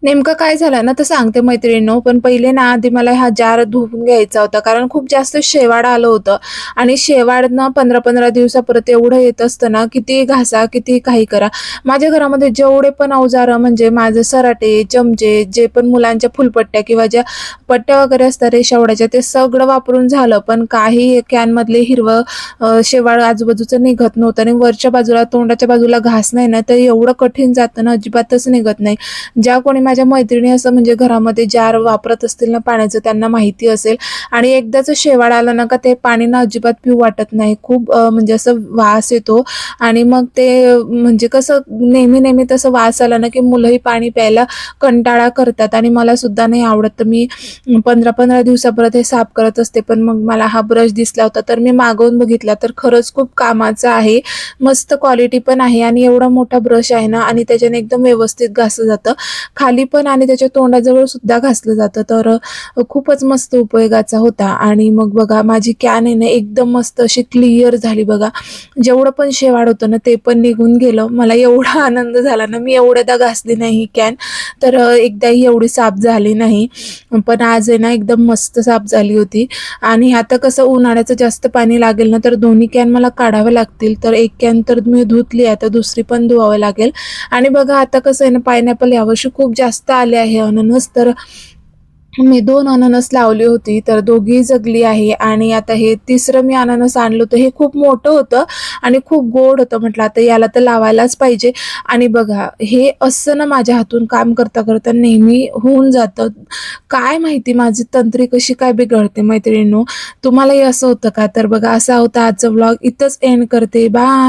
नेमकं काय झालं ना, तर सांगते मैत्रिणींनो. पण पहिले ना, आधी मला हा जार धुवून घ्यायचा होता. कारण खूप जास्त शेवाळ आलं होतं आणि शेवाळ ना 15-15 दिवसापर्यंत एवढं येत असतं ना, कितीही घासा, कितीही काही करा. माझ्या घरामध्ये जेवढे पण अवजारं म्हणजे माझे सराटे, चमचे, जे पण मुलांच्या फुलपट्ट्या किंवा ज्या पट्ट्या वगैरे असतात रेषावड्याच्या, ते सगळं वापरून झालं. पण काही कॅनमधले हिरवं शेवाळ आजूबाजूचं निघत नव्हतं आणि वरच्या बाजूला, तोंडाच्या बाजूला घास नाही ना, तर एवढं कठीण जातं ना, अजिबातच निघत नाही. ज्या कोणी माझ्या मैत्रिणी असं म्हणजे घरामध्ये जार वापरत असतील ना पाण्याचं, त्यांना माहिती असेल. आणि एकदाच शेवाळ आला ना का ते पाणी ना अजिबात पिऊ वाटत नाही. खूप म्हणजे असं वास येतो आणि मग ते म्हणजे कसं नेहमी तसं वास आला ना की मुलंही पाणी प्यायला कंटाळा करतात आणि मला सुद्धा नाही आवडत. तर मी 15-15 दिवसापर्यंत हे साफ करत असते. पण मग मला हा ब्रश दिसला होता तर मी मागवून बघितला, तर खरंच खूप कामाचा आहे. मस्त क्वालिटी पण आहे आणि एवढा मोठा ब्रश आहे ना आणि त्याच्याने एकदम व्यवस्थित घासलं जातं. खाली पण आणि त्याच्या तोंडाजवळ सुद्धा घासलं जातं. तर खूपच मस्त उपयोगाचा होता. आणि मग बघा माझी कॅन आहे ना एकदम मस्त अशी क्लिअर झाली बघा. जेवढं पण शेवाळ होतं ना ते पण निघून गेलं. मला एवढा आनंद झाला ना, मी एवढ्यादा घासली नाही ही कॅन. तर एकदाही एवढी साफ झाली नाही. पण आज आहे ना एकदम मस्त साफ झाली होती. आणि आता कसं उन्हाळ्याचं जास्त पाणी लागेल ना, तर दोन्ही कॅन मला काढावे लागतील. तर एक कॅन तर मी धुतली, आता दुसरी पण धुवावी लागेल. आणि बघा आता कसं आहे ना, पायनॅपल यावर्षी खूप जास्त आले आहे अननस. तर मी 2 अननस लावली होती, तर दोघी जगली आहे. आणि आता हे तिसरं मी अननस आणलं होतं. हे खूप मोठं होतं आणि खूप गोड होतं. म्हटलं आता याला तर लावायलाच पाहिजे. आणि बघा हे असं ना माझ्या हातून काम करता नेहमी होऊन जातं. काय माहिती माझी तंत्री कशी काय बिघडते मैत्रिणींनो. तुम्हालाही असं होतं का? तर बघा असा होता आजचा व्लॉग. इथंच एंड करते. बाय.